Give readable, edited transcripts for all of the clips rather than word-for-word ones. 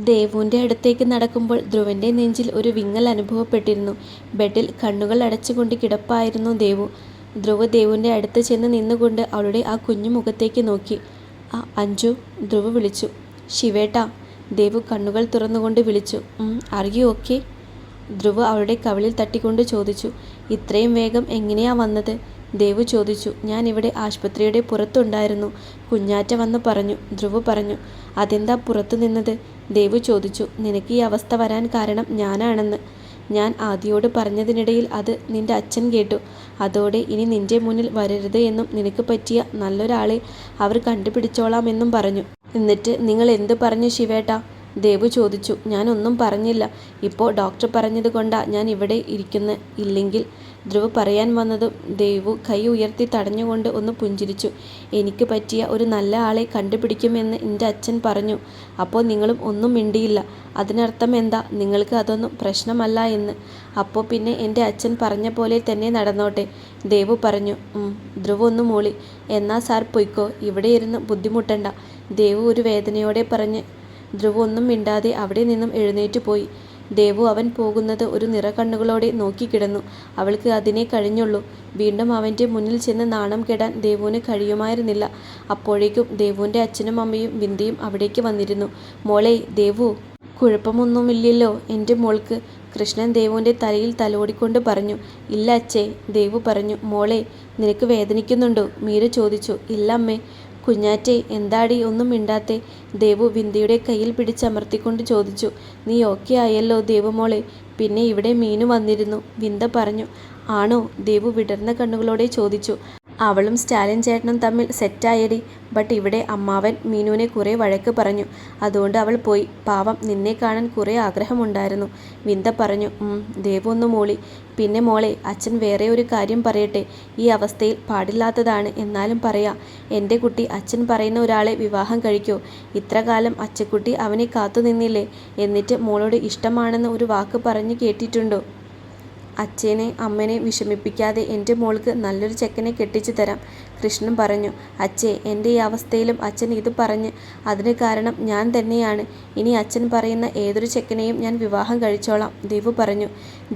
ദേവുവിൻ്റെ അടുത്തേക്ക് നടക്കുമ്പോൾ ധ്രുവൻ്റെ നെഞ്ചിൽ ഒരു വിങ്ങൽ അനുഭവപ്പെട്ടിരുന്നു. ബെഡിൽ കണ്ണുകൾ അടച്ചുകൊണ്ട് കിടപ്പായിരുന്നു ദേവു. ധ്രുവ് ദേവുവിൻ്റെ അടുത്ത് ചെന്ന് നിന്നുകൊണ്ട് അവളുടെ ആ കുഞ്ഞു മുഖത്തേക്ക് നോക്കി. അഞ്ജു, ധ്രുവ് വിളിച്ചു. ശിവേട്ടാ, ദേവു കണ്ണുകൾ തുറന്നുകൊണ്ട് വിളിച്ചു. Are you okay? ധ്രുവ് അവളുടെ കവിളിൽ തട്ടിക്കൊണ്ട് ചോദിച്ചു. ഇത്രയും വേഗം എങ്ങനെയാ വന്നത്? ദേവു ചോദിച്ചു. ഞാൻ ഇവിടെ ആശുപത്രിയുടെ പുറത്തുണ്ടായിരുന്നു. കുഞ്ഞാറ്റ വന്ന് പറഞ്ഞു. ധ്രുവ് പറഞ്ഞു. അതെന്താ പുറത്തു നിന്നത്? ദേവു ചോദിച്ചു. നിനക്ക് ഈ അവസ്ഥ വരാൻ കാരണം ഞാനാണെന്ന്. ഞാൻ ആദിയോട് പറഞ്ഞതിനിടയിൽ അത് നിന്റെ അച്ഛൻ കേട്ടു. അതോടെ ഇനി നിന്റെ മുന്നിൽ വരരുത് എന്നും നിനക്ക് പറ്റിയ നല്ലൊരാളെ അവർ കണ്ടുപിടിച്ചോളാമെന്നും പറഞ്ഞു. എന്നിട്ട് നിങ്ങൾ എന്ത് പറഞ്ഞു ശിവേട്ടാ? ദേവു ചോദിച്ചു. ഞാനൊന്നും പറഞ്ഞില്ല. ഇപ്പോൾ ഡോക്ടർ പറഞ്ഞത് കൊണ്ടാ ഞാൻ ഇവിടെ ഇരിക്കുന്നത്. ഇല്ലെങ്കിൽ ധ്രുവ് പറയാൻ വന്നതും ദേവു കൈ ഉയർത്തി തടഞ്ഞുകൊണ്ട് ഒന്ന് പുഞ്ചിരിച്ചു. എനിക്ക് പറ്റിയ ഒരു നല്ല ആളെ കണ്ടുപിടിക്കുമെന്ന് എൻ്റെ അച്ഛൻ പറഞ്ഞു. അപ്പോൾ നിങ്ങളും ഒന്നും മിണ്ടിയില്ല. അതിനർത്ഥം എന്താ? നിങ്ങൾക്ക് അതൊന്നും പ്രശ്നമല്ല എന്ന്. അപ്പോൾ പിന്നെ എൻ്റെ അച്ഛൻ പറഞ്ഞ പോലെ തന്നെ നടന്നോട്ടെ, ദേവു പറഞ്ഞു. ധ്രുവ് ഒന്ന് മൂളി. എന്നാ സാർ പൊയ്ക്കോ, ഇവിടെ ഇരുന്ന് ബുദ്ധിമുട്ടണ്ട, ദേവു ഒരു വേദനയോടെ പറഞ്ഞ്. ധ്രുവ് ഒന്നും മിണ്ടാതെ അവിടെ നിന്നും എഴുന്നേറ്റ് പോയി. ദേവു അവൻ പോകുന്നത് ഒരു നിറകണ്ണുകളോടെ നോക്കിക്കിടന്നു. അവൾക്ക് അതിനെ കഴിഞ്ഞുള്ളൂ. വീണ്ടും അവൻ്റെ മുന്നിൽ ചെന്ന് നാണം കെടാൻ ദേവുവിന് കഴിയുമായിരുന്നില്ല. അപ്പോഴേക്കും ദേവുവിൻ്റെ അച്ഛനും അമ്മയും വിന്ദയും അവിടേക്ക് വന്നിരുന്നു. മോളെ ദേവു, കുഴപ്പമൊന്നുമില്ലല്ലോ എൻ്റെ മോൾക്ക്? കൃഷ്ണൻ ദേവുവിൻ്റെ തലയിൽ തലോടിക്കൊണ്ട് പറഞ്ഞു. ഇല്ല അച്ഛേ, ദേവു പറഞ്ഞു. മോളെ, നിനക്ക് വേദനിക്കുന്നുണ്ടോ? മീര ചോദിച്ചു. ഇല്ല അമ്മേ. കുഞ്ഞാറ്റെ, എന്താടി ഒന്നും മിണ്ടാത്തെ? ദേവു വിന്ദയുടെ കയ്യിൽ പിടിച്ചമർത്തിക്കൊണ്ട് ചോദിച്ചു. നീ ഓക്കെ ആയല്ലോ ദേവു മോളെ? പിന്നെ ഇവിടെ മീനു വന്നിരുന്നു, വിന്ദ പറഞ്ഞു. ആണോ? ദേവു വിടർന്ന കണ്ണുകളോടെ ചോദിച്ചു. അവളും സ്റ്റാലിൻ ചേട്ടനും തമ്മിൽ സെറ്റായടി. ബട്ട് ഇവിടെ അമ്മാവൻ മീനുവിനെ കുറേ വഴക്ക് പറഞ്ഞു. അതുകൊണ്ട് അവൾ പോയി. പാവം, നിന്നെ കാണാൻ കുറേ ആഗ്രഹമുണ്ടായിരുന്നു, വിന്ദ പറഞ്ഞു. ദേവു ഒന്ന് മൂളി. പിന്നെ മോളെ, അച്ഛൻ വേറെ ഒരു കാര്യം പറയട്ടെ? ഈ അവസ്ഥയിൽ പാടില്ലാത്തതാണ്, എന്നാലും പറയാം. എൻ്റെ കുട്ടി അച്ഛൻ പറയുന്ന ഒരാളെ വിവാഹം കഴിക്കോ? ഇത്ര കാലം അച്ചക്കുട്ടി അവനെ കാത്തു നിന്നില്ലേ? എന്നിട്ട് മോളോട് ഇഷ്ടമാണെന്ന് ഒരു വാക്ക് പറഞ്ഞു കേട്ടിട്ടുണ്ടോ? അച്ഛനെ അമ്മനെ വിഷമിപ്പിക്കാതെ എൻ്റെ മോൾക്ക് നല്ലൊരു ചെക്കനെ കെട്ടിച്ചു തരാം, കൃഷ്ണൻ പറഞ്ഞു. അച്ഛേ, എൻ്റെ ഈ അവസ്ഥയിലും അച്ഛൻ ഇത് പറഞ്ഞ് അതിന് കാരണം ഞാൻ തന്നെയാണ്. ഇനി അച്ഛൻ പറയുന്ന ഏതൊരു ചെക്കനെയും ഞാൻ വിവാഹം കഴിച്ചോളാം, ദേവു പറഞ്ഞു.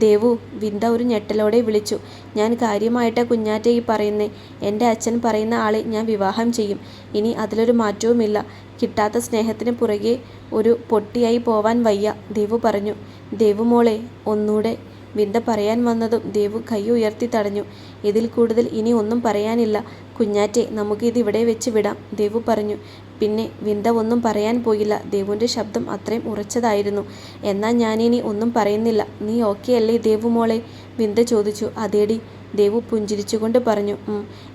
ദേവു, വിന്ദ ഒരു ഞെട്ടലോടെ വിളിച്ചു. ഞാൻ കാര്യമായിട്ടാ കുഞ്ഞാറ്റെ ഈ പറയുന്നേ. എൻ്റെ അച്ഛൻ പറയുന്ന ആളെ ഞാൻ വിവാഹം ചെയ്യും. ഇനി അതിലൊരു മാറ്റവുമില്ല. കിട്ടാത്ത സ്നേഹത്തിന് പുറകെ ഒരു പൊട്ടിയായി പോവാൻ വയ്യ, ദേവു പറഞ്ഞു. ദേവു മോളെ, ഒന്നൂടെ, വിന്ദ പറയാൻ വന്നതും ദേവു കൈ ഉയർത്തി തടഞ്ഞു. ഇതിൽ കൂടുതൽ ഇനി ഒന്നും പറയാനില്ല കുഞ്ഞാറ്റെ, നമുക്കിത് ഇവിടെ വെച്ച് വിടാം, ദേവു പറഞ്ഞു. പിന്നെ വിന്ദ ഒന്നും പറയാൻ പോയില്ല. ദേവുവിൻ്റെ ശബ്ദം അത്രയും ഉറച്ചതായിരുന്നു. എന്നാൽ ഞാനിനി ഒന്നും പറയുന്നില്ല. നീ ഓക്കെ അല്ലേ ദേവു മോളെ? വിന്ദ ചോദിച്ചു. അതേടി, ദേവു പുഞ്ചിരിച്ചുകൊണ്ട് പറഞ്ഞു.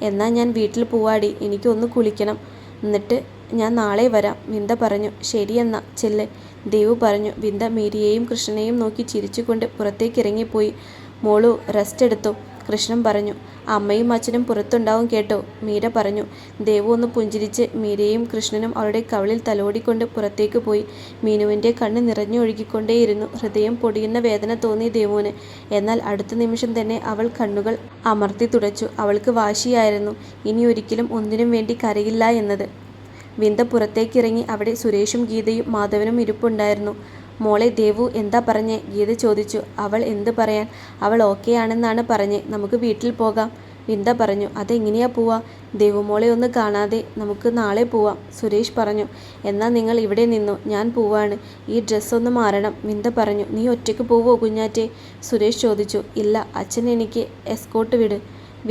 എന്നാൽ ഞാൻ വീട്ടിൽ പോവാടി, എനിക്കൊന്ന് കുളിക്കണം. എന്നിട്ട് ഞാൻ നാളെ വരാം, വിന്ദ പറഞ്ഞു. ശരിയെന്നാ ചെല്ല്, ദേവു പറഞ്ഞു. വിന്ദ മീരയെയും കൃഷ്ണനെയും നോക്കി ചിരിച്ചുകൊണ്ട് പുറത്തേക്ക് ഇറങ്ങിപ്പോയി. മോളു റെസ്റ്റ് എടുത്തോ, കൃഷ്ണൻ പറഞ്ഞു. അമ്മയും അച്ഛനും പുറത്തുണ്ടാവും കേട്ടോ, മീര പറഞ്ഞു. ദേവു ഒന്ന് പുഞ്ചിരിച്ച് മീരയും കൃഷ്ണനും അവളുടെ കവിളിൽ തലോടിക്കൊണ്ട് പുറത്തേക്ക് പോയി. മീനുവിൻ്റെ കണ്ണ് നിറഞ്ഞൊഴുകിക്കൊണ്ടേയിരുന്നു. ഹൃദയം പൊടിയുന്ന വേദന തോന്നി ദേവുവിന്. എന്നാൽ അടുത്ത നിമിഷം തന്നെ അവൾ കണ്ണുകൾ അമർത്തി തുടച്ചു. അവൾക്ക് വാശിയായിരുന്നു ഇനി ഒരിക്കലും ഒന്നിനും വേണ്ടി കരയില്ല എന്നത്. വിന്ദ പുറത്തേക്കിറങ്ങി. അവിടെ സുരേഷും ഗീതയും മാധവനും ഇരിപ്പുണ്ടായിരുന്നു. മോളെ, ദേവു എന്താ പറഞ്ഞേ? ഗീത ചോദിച്ചു. അവൾ എന്ത് പറയാൻ? അവൾ ഓക്കെ ആണെന്നാണ് പറഞ്ഞേ. നമുക്ക് വീട്ടിൽ പോകാം, വിന്ദ പറഞ്ഞു. അതെങ്ങനെയാ പോവാ? ദേവു മോളെ ഒന്ന് കാണാതെ നമുക്ക് നാളെ പോവാം, സുരേഷ് പറഞ്ഞു. എന്നാൽ നിങ്ങൾ ഇവിടെ നിന്നോ, ഞാൻ പോവാണ്. ഈ ഡ്രസ്സ് ഒന്ന് മാറണം, വിന്ദ പറഞ്ഞു. നീ ഒറ്റയ്ക്ക് പോവോ കുഞ്ഞാറ്റെ? സുരേഷ് ചോദിച്ചു. ഇല്ല, അച്ഛൻ എനിക്ക് എസ്കോട്ട് വിട്,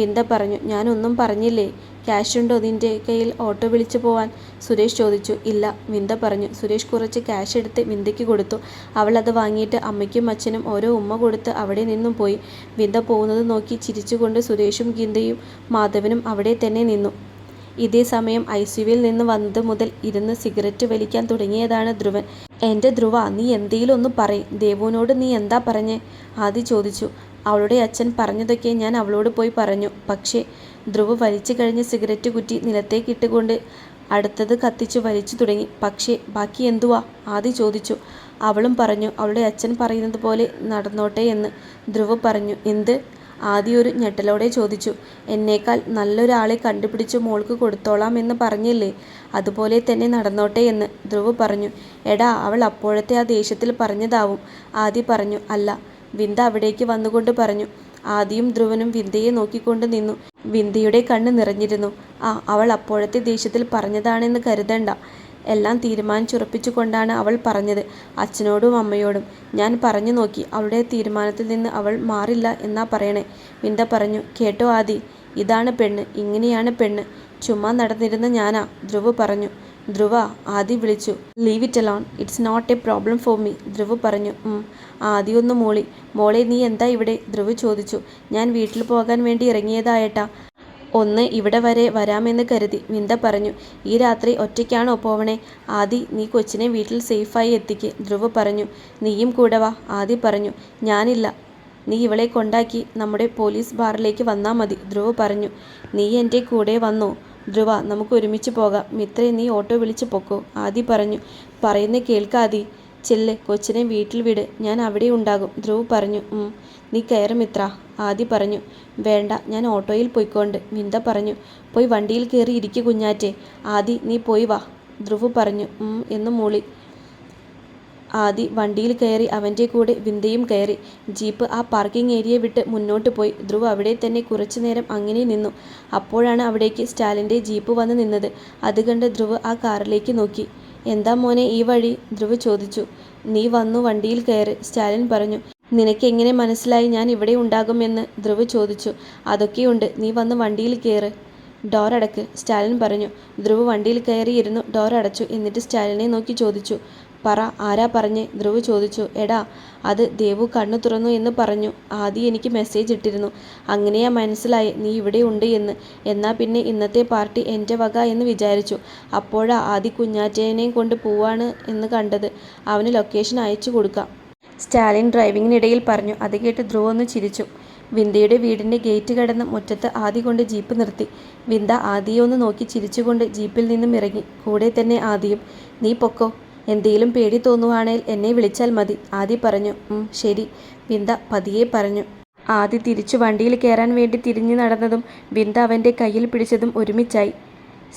വിന്ദ പറഞ്ഞു. ഞാനൊന്നും പറഞ്ഞില്ലേ? ക്യാഷ് ഉണ്ടോ നിൻ്റെ കയ്യിൽ ഓട്ടോ വിളിച്ചു പോവാൻ? സുരേഷ് ചോദിച്ചു. ഇല്ല, വിന്ദ പറഞ്ഞു. സുരേഷ് കുറച്ച് ക്യാഷ് എടുത്ത് വിന്ദയ്ക്ക് കൊടുത്തു. അവൾ അത് വാങ്ങിയിട്ട് അമ്മയ്ക്കും അച്ഛനും ഓരോ ഉമ്മ കൊടുത്ത് അവിടെ നിന്നും പോയി. വിന്ദ പോകുന്നത് നോക്കി ചിരിച്ചുകൊണ്ട് സുരേഷും ഗീതയും മാധവനും അവിടെ തന്നെ നിന്നു. ഇതേ സമയം ICUവിൽ നിന്ന് വന്നത് മുതൽ ഇരുന്ന് സിഗരറ്റ് വലിക്കാൻ തുടങ്ങിയതാണ് ധ്രുവൻ. എൻ്റെ ധ്രുവ, നീ എന്തെങ്കിലും ഒന്ന് പറയും. ദേവുവിനോട് നീ എന്താ പറഞ്ഞേ? ആദി ചോദിച്ചു. അവളുടെ അച്ഛൻ പറഞ്ഞതൊക്കെ ഞാൻ അവളോട് പോയി പറഞ്ഞു. പക്ഷേ ധ്രുവ് വലിച്ചു കഴിഞ്ഞ സിഗരറ്റ് കുറ്റി നിലത്തേക്കിട്ടുകൊണ്ട് അടുത്തത് കത്തിച്ചു വലിച്ചു തുടങ്ങി. പക്ഷേ ബാക്കി എന്തുവാ? ആദി ചോദിച്ചു. അവളും പറഞ്ഞു അവളുടെ അച്ഛൻ പറയുന്നത് പോലെ നടന്നോട്ടെ എന്ന്. ധ്രുവ് പറഞ്ഞു. എന്ത്? ആദി ഒരു ഞെട്ടലോടെ ചോദിച്ചു. എന്നേക്കാൾ നല്ലൊരാളെ കണ്ടുപിടിച്ചു മോൾക്ക് കൊടുത്തോളാം എന്ന് പറഞ്ഞില്ലേ, അതുപോലെ തന്നെ നടന്നോട്ടെ എന്ന് ധ്രുവ് പറഞ്ഞു. എടാ, അവൾ അപ്പോഴത്തെ ആ ദേഷ്യത്തിൽ പറഞ്ഞതാവും, ആദി പറഞ്ഞു. അല്ല, വിന്ദ അവിടേക്ക് വന്നുകൊണ്ട് പറഞ്ഞു. ആദിയും ധ്രുവനും വിന്ദയെ നോക്കിക്കൊണ്ട് നിന്നു. വിന്ദയുടെ കണ്ണ് നിറഞ്ഞിരുന്നു. അവൾ അപ്പോഴത്തെ ദേഷ്യത്തിൽ പറഞ്ഞതാണെന്ന് കരുതണ്ട. എല്ലാം തീരുമാനിച്ചുറപ്പിച്ചുകൊണ്ടാണ് അവൾ പറഞ്ഞത്, അച്ഛനോടും അമ്മയോടും. ഞാൻ പറഞ്ഞു നോക്കി, അവളുടെ തീരുമാനത്തിൽ നിന്ന് അവൾ മാറില്ല എന്നാ പറയണേ. വിന്ദ പറഞ്ഞു. കേട്ടോ ആദി, ഇതാണ് പെണ്ണ്, ഇങ്ങനെയാണ് പെണ്ണ്. ചുമ്മാ നടന്നിരുന്ന ഞാനാ, ധ്രുവ് പറഞ്ഞു. ധ്രുവ, ആദി വിളിച്ചു. Leave it alone, it's not a problem for me, Dhruv പറഞ്ഞു. ആദി ഒന്ന് മൂളി. മോളെ, നീ എന്താ ഇവിടെ, ധ്രുവ് ചോദിച്ചു. ഞാൻ വീട്ടിൽ പോകാൻ വേണ്ടി ഇറങ്ങിയതായേട്ടാ. ഒന്ന് ഇവിടെ വരെ വരാമെന്ന് കരുതി, വിന്ദ പറഞ്ഞു. ഈ രാത്രി ഒറ്റയ്ക്കാണോ പോവണേ? ആദി, നീ കൊച്ചിനെ വീട്ടിൽ സേഫായി എത്തിക്ക്, ധ്രുവ് പറഞ്ഞു. നീയും കൂടെ വാ, ആദി പറഞ്ഞു. ഞാനില്ല, നീ ഇവളെ കൊണ്ടാക്കി നമ്മുടെ പോലീസ് ബാറിലേക്ക് വന്നാൽ മതി, ധ്രുവ് പറഞ്ഞു. നീ എൻ്റെ കൂടെ വന്നോ? ധ്രുവ, നമുക്ക് ഒരുമിച്ച് പോകാം. മിത്രേ, നീ ഓട്ടോ വിളിച്ച് പൊക്കോ, ആദി പറഞ്ഞു. പറയുന്ന കേൾക്കാദി, ചെല്ല്, കൊച്ചിനെ വീട്ടിൽ വിട്, ഞാൻ അവിടെ ഉണ്ടാകും, ധ്രുവ് പറഞ്ഞു. നീ കയറ് മിത്ര, ആദി പറഞ്ഞു. വേണ്ട, ഞാൻ ഓട്ടോയിൽ പോയിക്കൊണ്ട്, വിന്ദ പറഞ്ഞു. പോയി വണ്ടിയിൽ കയറി ഇരിക്കു കുഞ്ഞാറ്റെ. ആദി, നീ പോയി വാ, ധ്രുവ് പറഞ്ഞു. എന്ന് മൂളി. ആദി വണ്ടിയിൽ കയറി, അവൻ്റെ കൂടെ വിന്ദയും കയറി. ജീപ്പ് ആ പാർക്കിംഗ് ഏരിയ വിട്ട് മുന്നോട്ട് പോയി. ധ്രുവ് അവിടെ തന്നെ കുറച്ചു നേരം അങ്ങനെ നിന്നു. അപ്പോഴാണ് അവിടേക്ക് സ്റ്റാലിൻ്റെ ജീപ്പ് വന്ന് നിന്നത്. അത് കണ്ട് ധ്രുവ് ആ കാറിലേക്ക് നോക്കി. എന്താ മോനെ ഈ വഴി, ധ്രുവ് ചോദിച്ചു. നീ വന്നു വണ്ടിയിൽ കയറ്, സ്റ്റാലിൻ പറഞ്ഞു. നിനക്ക് എങ്ങനെ മനസ്സിലായി ഞാൻ ഇവിടെ ഉണ്ടാകുമെന്ന്, ധ്രുവ് ചോദിച്ചു. അതൊക്കെയുണ്ട്, നീ വന്ന് വണ്ടിയിൽ കയറ്. ഡോർ അടക്ക്, സ്റ്റാലിൻ പറഞ്ഞു. ധ്രുവ് വണ്ടിയിൽ കയറിയിരുന്നു, ഡോർ അടച്ചു. എന്നിട്ട് സ്റ്റാലിനെ നോക്കി ചോദിച്ചു. പറ, ആരാ പറഞ്ഞേ, ധ്രുവ് ചോദിച്ചു. എടാ, അത് ദേവു കണ്ണു തുറന്നു എന്ന് പറഞ്ഞു. ആദ്യം എനിക്ക് മെസ്സേജ് ഇട്ടിരുന്നു. അങ്ങനെയാ മനസ്സിലായി നീ ഇവിടെ ഉണ്ട് എന്ന്. എന്നാൽ പിന്നെ ഇന്നത്തെ പാർട്ടി എൻ്റെ വക എന്ന് വിചാരിച്ചു. അപ്പോഴാ ആദി കുഞ്ഞാറ്റേനെയും കൊണ്ട് പോവാണ് എന്ന് കണ്ടത്. അവന് ലൊക്കേഷൻ അയച്ചു കൊടുക്കാം, സ്റ്റാലിൻ ഡ്രൈവിങ്ങിനിടയിൽ പറഞ്ഞു. അത് കേട്ട് ധ്രുവ് ഒന്ന് ചിരിച്ചു. വിന്ദയുടെ വീടിൻ്റെ ഗേറ്റ് കടന്ന് മുറ്റത്ത് ആദി കൊണ്ട് ജീപ്പ് നിർത്തി. വിന്ദ ആദിയെ ഒന്ന് നോക്കി ചിരിച്ചുകൊണ്ട് ജീപ്പിൽ നിന്നും ഇറങ്ങി. കൂടെ തന്നെ ആദിയും. നീ പൊക്കോ, എന്തേലും പേടി തോന്നുവാണേൽ എന്നെ വിളിച്ചാൽ മതി, ആദി പറഞ്ഞു. ശരി, വിന്ദ പതിയെ പറഞ്ഞു. ആദി തിരിച്ചു വണ്ടിയിൽ കയറാൻ വേണ്ടി തിരിഞ്ഞു നടന്നതും വിന്ദ അവൻ്റെ കയ്യിൽ പിടിച്ചതും ഒരുമിച്ചായി.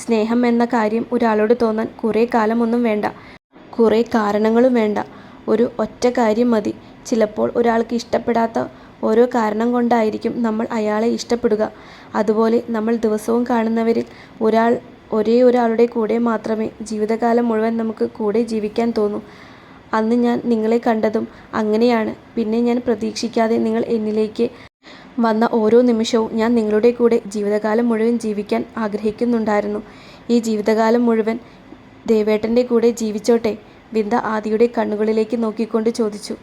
സ്നേഹം എന്ന കാര്യം ഒരാളോട് തോന്നാൻ കുറേ കാലമൊന്നും വേണ്ട, കുറേ കാരണങ്ങളും വേണ്ട. ഒരു ഒറ്റ കാര്യം മതി. ചിലപ്പോൾ ഒരാൾക്ക് ഇഷ്ടപ്പെടാത്ത ഓരോ കാരണം കൊണ്ടായിരിക്കും നമ്മൾ അയാളെ ഇഷ്ടപ്പെടുക. അതുപോലെ നമ്മൾ ദിവസവും കാണുന്നവരിൽ ഒരേ ഒരാളുടെ കൂടെ മാത്രമേ ജീവിതകാലം മുഴുവൻ നമുക്ക് കൂടെ ജീവിക്കാൻ തോന്നൂ. അന്ന് ഞാൻ നിങ്ങളെ കണ്ടതും അങ്ങനെയാണ്. പിന്നെ ഞാൻ പ്രതീക്ഷിക്കാതെ നിങ്ങൾ എന്നിലേക്ക് വന്ന ഓരോ നിമിഷവും ഞാൻ നിങ്ങളുടെ കൂടെ ജീവിതകാലം മുഴുവൻ ജീവിക്കാൻ ആഗ്രഹിക്കുന്നുണ്ടായിരുന്നു. ഈ ജീവിതകാലം മുഴുവൻ ദേവേട്ടൻ്റെ കൂടെ ജീവിച്ചോട്ടെ, വിന്ദ ആദിയുടെ കണ്ണുകളിലേക്ക് നോക്കിക്കൊണ്ട് ചോദിച്ചു.